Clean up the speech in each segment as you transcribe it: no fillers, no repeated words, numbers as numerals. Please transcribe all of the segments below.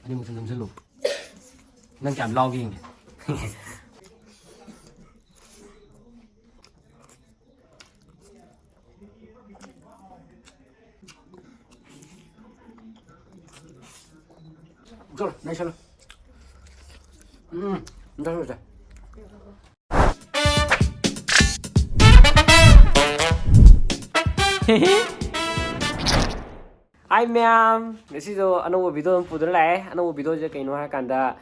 ꯑꯅꯤꯃꯛꯇ ꯅꯝꯁꯤꯜꯂꯨ ꯅꯪ ꯀꯌꯥꯝ ꯂꯥꯎꯒꯦ ꯌꯦꯡꯒꯦ ꯆꯠꯂꯣ ꯅꯩꯁꯜꯂꯣ ꯆꯠꯂꯣ Hi ma'am, ngasido anong video pudra lai anong video je kaino ha kanda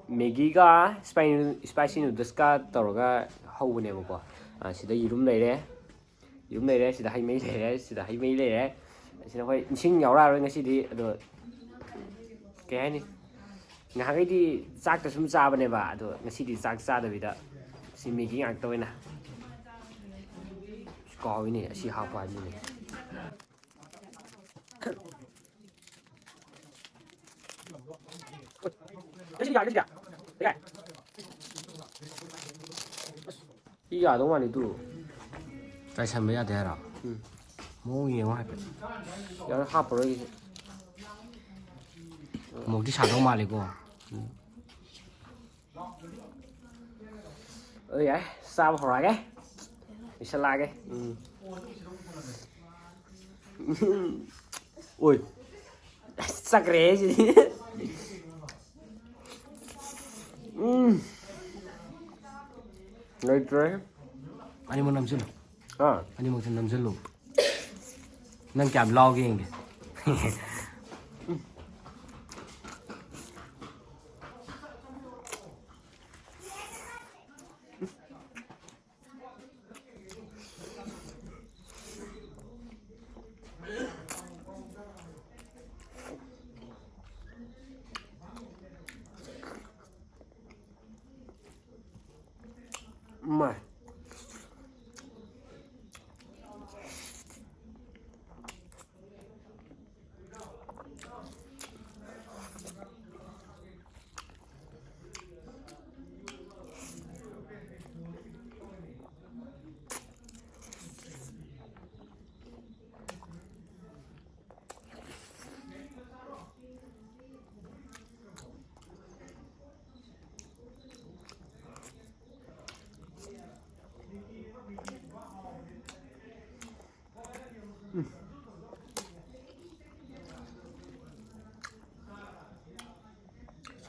Maggi ga spicy noodles ka toroga hawne ko sida yirum leire sida hai mei leire sida hoi sing yaura ro ngasidi ado ke hani ngagai di chak ta sum cha bane ba ado ngasidi chak cha da bida si Maggi ngak toina ko ni si ha pa ni cái gì cái 이 야동만이 또 tại sao mấy thế nào mua nhiều quá giờ hấp rồi một cái sản phẩm mà cô ơi vậy sao mà hỏi cái sao lại cái ui sắc rẻ gì Rồi trời anh muốn làm gì anh muốn làm gì luôn nâng cảm lo cái gì mà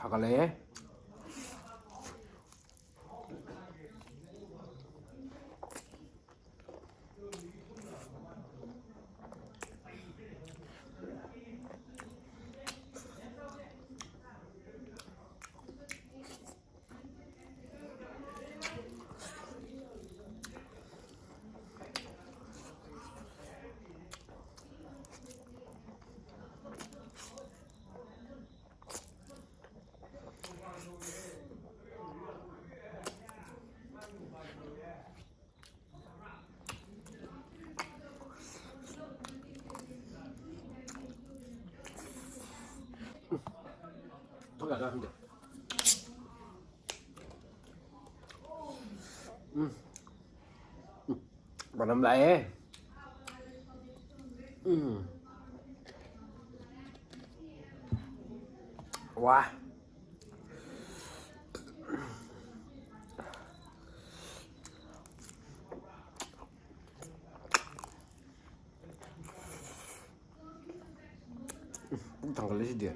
사갈래? 더 야자한데. Mà nằm lại wow thằng cái lấy gì điện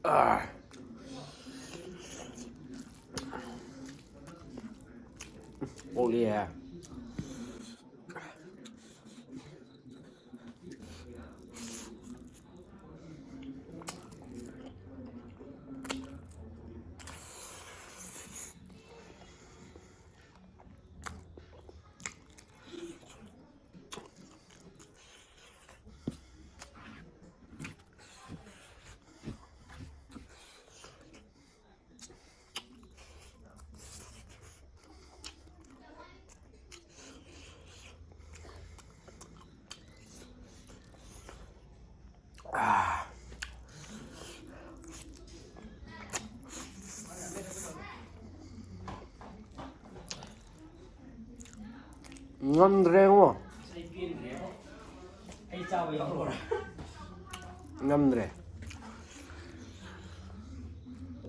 Oh yeah. Ngâm không? Ngâm rồi.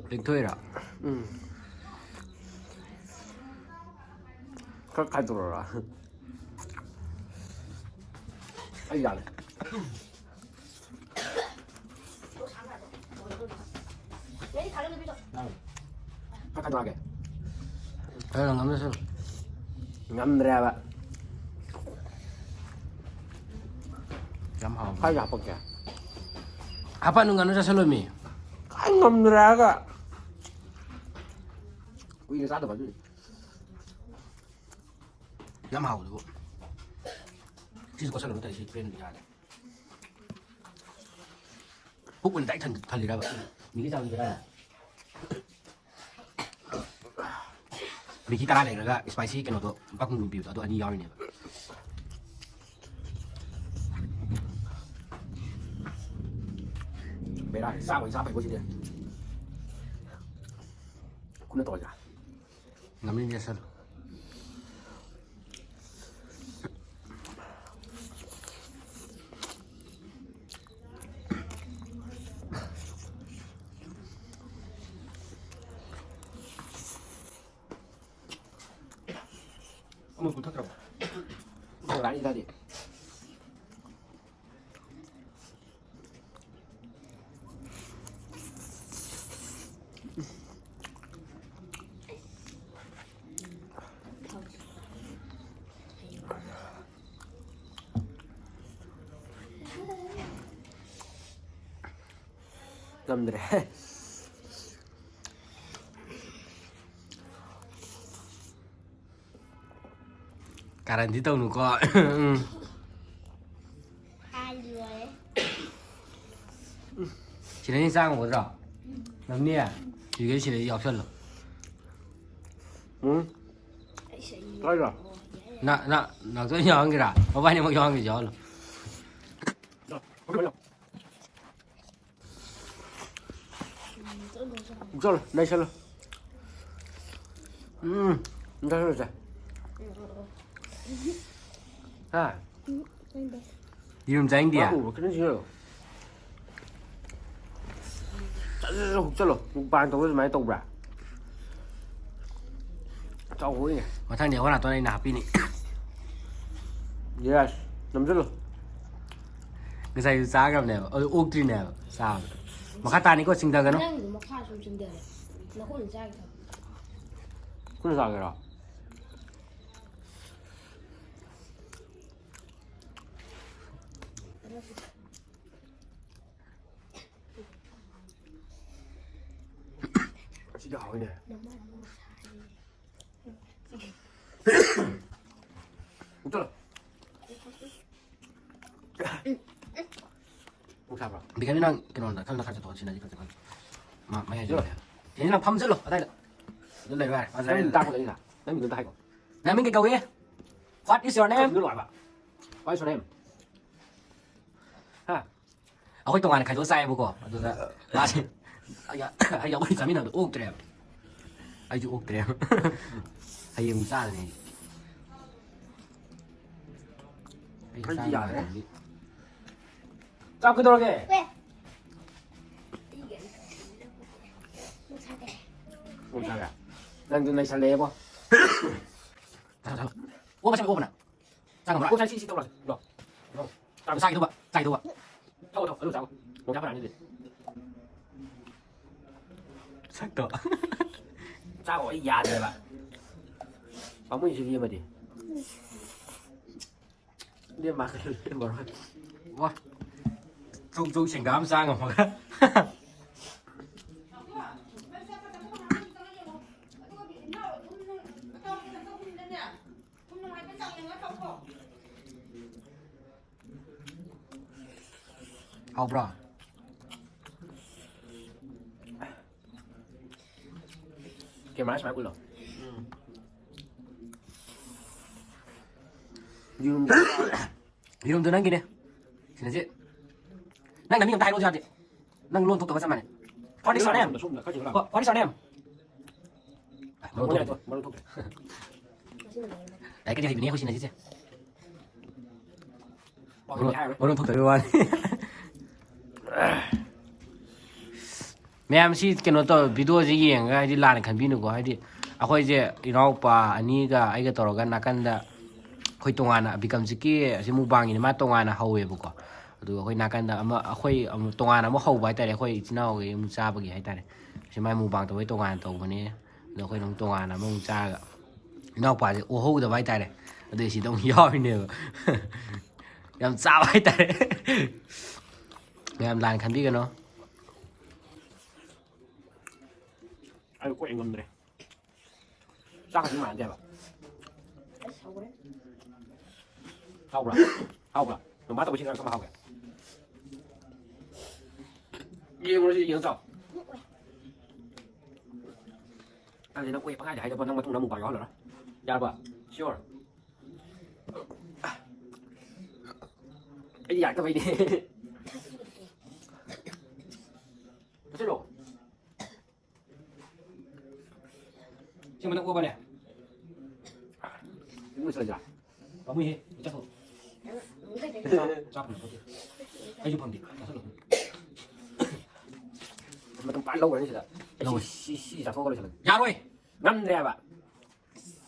Định thuê rồi. 가까이 들어라. 아이 안 해. 가까이 들어가게. Thế là ngắm ra xem. ngâm ra bạn. Ngắm hòm. Hai gặp kìa. Apa nung ano sa salumi? Cái ngâm ra cả. Quy nó sát được vào chứ. Ngắm hòm được. Chứ có salumi tại chị quen đi ra đấy. Hút bên đáy thần gì ra vậy? Mình cái sao như thế này. Mình kita này là spicy cái nó đó, bác cũng biểu đó anh đi này. Bé này sao phải có gì đây? Cũng là tội cả. Ngắm lên nha sân. Một cú thắt rồi. Không lái đi ra đi. Ngâm rồi. Karan dito nung ko. Chỉ nên sang một rồi. Làm nè. Thì cái chỉ là học sinh rồi. Ừ. Tới rồi. Na tôi nhớ cái ra. Có bao nhiêu mà nhớ cái gió rồi. Rồi, đây xem rồi. Đây rồi rồi. À. 이름 자인디야. 아우, 그런 식으로. 잘라. bạn tôi máy tàu ra. Cháu hối nhỉ. Mà thằng này tôi này nạp đi nè. Yes, nằm rất rồi. Cái này giá cái nào? Ốc tri nào? Sao? Mà khát ta này có sinh ra cái nó? Cũng sao cái đó. 진짜 하네. 웃잖아. 웃어 봐. Bigyan nang kinon na kang nakasa to sinaji ka kan. Ma ya jo. Yan lang pam zelo. Atay. Dun lai ba. Nãy mình ta có đấy là. Nãy mình ta hay có. Name cái câu kia. What is your name? Cái loại bạn. What is your name? Ha. Ako ito nga nakay sa mo ko. Ato sa. Basi. Ay ako sa mina og trem. Ay ju og trem. Ay yung sa ni. Cái gì vậy? Sao cứ đâu kìa? Không sao cả. Đang từ này xả lê quá. Sao? Ô mà sao ô mà. Sao mà. Ô sai xí đâu rồi. Rồi. Rồi. Sao sai đâu ạ? Sai đâu ạ? Thôi, đâu sao? Một trăm cái này đi. ꯁꯛꯇꯣ ꯆꯥꯛ ꯑꯩ ꯌꯥꯗ꯭ꯔꯦꯕ ꯄꯥꯃꯨꯏꯁꯤꯗꯤ ꯑꯃꯗꯤ ꯅꯦ ꯃꯥ ꯀꯩꯅꯣ ꯋꯥ ꯆꯧ ꯁꯦꯡꯒꯥꯝ ꯆꯥ ꯉꯝꯃꯒ ꯍꯥꯎꯕ꯭ꯔꯣ ꯀꯦꯃꯦꯔꯥ ꯁꯨꯃꯥꯏꯅ ꯎꯠꯂꯣ ꯌꯦꯔꯨꯝꯗꯣ ꯅꯪꯒꯤꯅꯦ ꯁꯤꯅꯁꯤ ꯅꯪ ꯅꯃꯤꯡ ꯑꯝꯇ ꯍꯥꯏꯔꯛꯑꯣꯁꯨ ꯌꯥꯗꯦ ꯅꯪ ꯂꯣꯟ ꯊꯣꯛꯇꯕ ꯆꯞ ꯃꯥꯟꯅꯩ What is your name? What is your name? Đấy cái gì mình nghe xin này chứ. Món thuốc tới luôn. Mẹ si cái nó tao video gì vậy cái đi làm cái video của đi. À khôi gì inau pa ani cái cái tao cái nakanda khôi tongana become cái si mukbang ini mah tongana hawe buko. ꯑꯗꯨꯒ ꯑꯩꯈꯣꯏ ꯅꯥꯀꯟꯗ ꯑꯃ ꯑꯩꯈꯣꯏ ꯇꯣꯉꯥꯟꯅ ꯑꯃ ꯍꯧꯕ ꯍꯥꯏꯇꯥꯔꯦ ꯑꯩꯈꯣꯏ ꯏꯆꯤꯜ ꯏꯅꯥꯎꯒꯤ ꯑꯃꯨꯛ ꯆꯥꯕꯒꯤ ꯍꯥꯏꯇꯥꯔꯦ ꯁꯤ ꯃꯥꯏ ꯃꯨꯛꯕꯥꯡ ꯇꯧꯕꯩ ꯇꯣꯉꯥꯟꯅ ꯇꯧꯕꯅꯦ ꯑꯗꯣ ꯑꯩꯈꯣꯏꯅ ꯑꯃꯨꯛ ꯇꯣꯉꯥꯟꯅ ꯑꯃꯨꯛ ꯆꯥꯔꯒ ꯏꯅꯥꯎꯄꯥꯁꯦ ꯑꯣꯍꯧꯗꯕ ꯍꯥꯏꯇꯥꯔꯦ ꯑꯗꯨꯏ ꯁꯤꯗ ꯑꯃꯨꯛ ꯌꯥꯎꯔꯤꯅꯦꯕ ꯌꯥꯝ ꯆꯥꯕ ꯍꯥꯏꯇꯥꯔꯦ ꯃꯌꯥꯝ ꯂꯥꯟꯅ ꯈꯟꯕꯤꯒꯅꯣ ꯑꯩ ꯀꯣꯛ ꯉꯝꯗ꯭ꯔꯦ ꯆꯥꯛꯀꯁꯨ ꯃꯥꯟꯅꯗꯦꯕ ꯍꯥꯎꯕ꯭ꯔꯥ ꯍꯥꯎꯕ꯭ꯔꯥ ꯃꯃꯥ ꯇꯧꯕꯁꯤ ꯀꯔꯝꯕ ꯍꯥꯎꯒꯦ ꯌꯦꯡꯉꯨꯔꯁꯤ ꯌꯦꯡꯉ ꯆꯥꯎ ꯑꯗꯨꯗꯤ ꯅꯪ ꯀꯣꯏ ꯄꯪꯍꯥꯏꯗ ꯍꯥꯏꯗꯕ ꯅꯪ ꯃꯇꯨꯡꯗ ꯑꯃꯨꯛ ꯌꯥꯎꯍꯜꯂꯔꯣꯏ ꯌꯥꯔꯕ ꯁꯤꯌꯣꯔ ꯑꯩꯗꯤ ꯌꯥꯔꯛꯇꯕꯩꯅꯦ ꯆꯠꯂꯣ ꯁꯤ ꯃꯅꯪ ꯑꯣꯕꯅꯦ 이거 쓰자. 마무리 해. 짜서. 짜고. 아주 방디. 짜서. 좀 빨리 넣어 버리시다. 시 자 소거를 쳐. 야로이. 남대야 봐.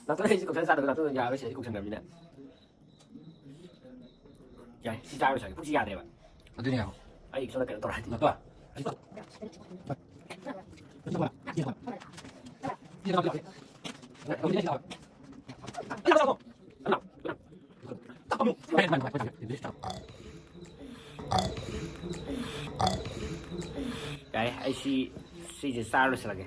나도 이제 공산 사도 나도 야 왜 공산 남이네. 야, 진짜 알고 싶어. 굳이 야 돼 봐. 어디냐? 아이 저렇게 돌아. 나 봐. 이거. 이거 봐. 이거 봐. 이거 봐. 어디 있어? Đấy, anh si chỉ sao rồi sao kìa.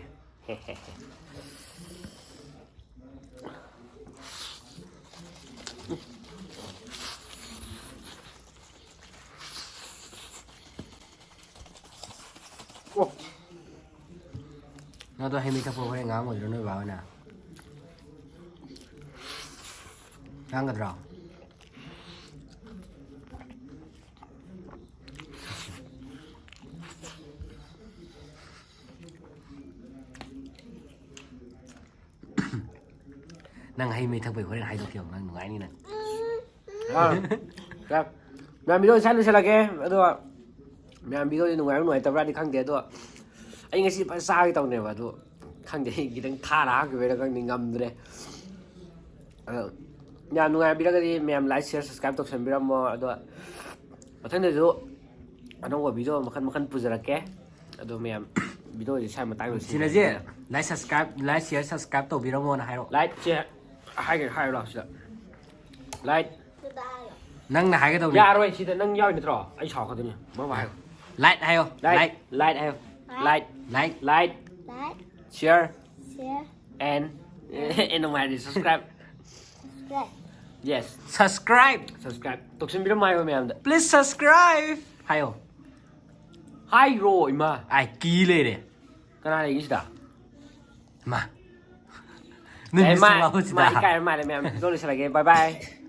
나도 햄이 타고 그래 ngang rồi nó vào nè. Ngang cái đó. Nang hay mày thằng bảy khối hay đâu kiểu nang ngai nè.ครับงานวิดีโอสั้นนี่ใช่ละแกตัวงานวิดีโอหนุ่มหน่วยแต่ว่าที่ข้างเดียวตัวไอ้เงี้ยสิภาษาที่ตรงเนี่ยว่าตัวข้างเดียวกี่ตั้งท่ารักอยู่แล้วก็นี่งำเลยงานหนุ่มวิดีโอก็ที่แม่ไลค์แชร์ subscribe ตัวฉันไปแล้วมั้งตัวมาทั้งเดียวอันนั้นว่าวิดีโอมันขั้นปุจจาระแกตัวแม่วิดีโอที่ใช้มาตั้งอยู่ Xin là gì? Like subscribe, like share, subscribe tổ video mua là hay rồi. ไลค์แชร์ให้กันให้เราสิละไลค์ Nâng là hai cái tổ ยาด้วยสิแต่นั่งย่อยนี่ตรอไอ้ชาวเขาตัวนี้มาไหว Like hay không? ไลค์ไลค์ไลค์ Like. ไลค์ Like, share share, and and ngoài thì subscribe like. yes Subscribe. subscribe tục xem video mai mà mẹ em đấy Please subscribe. Hay không? hay rồi mà Ai ký lên đi. cái này gì đó Mà. mai Nên mai cái mai là mẹ em tôi sẽ là cái bye bye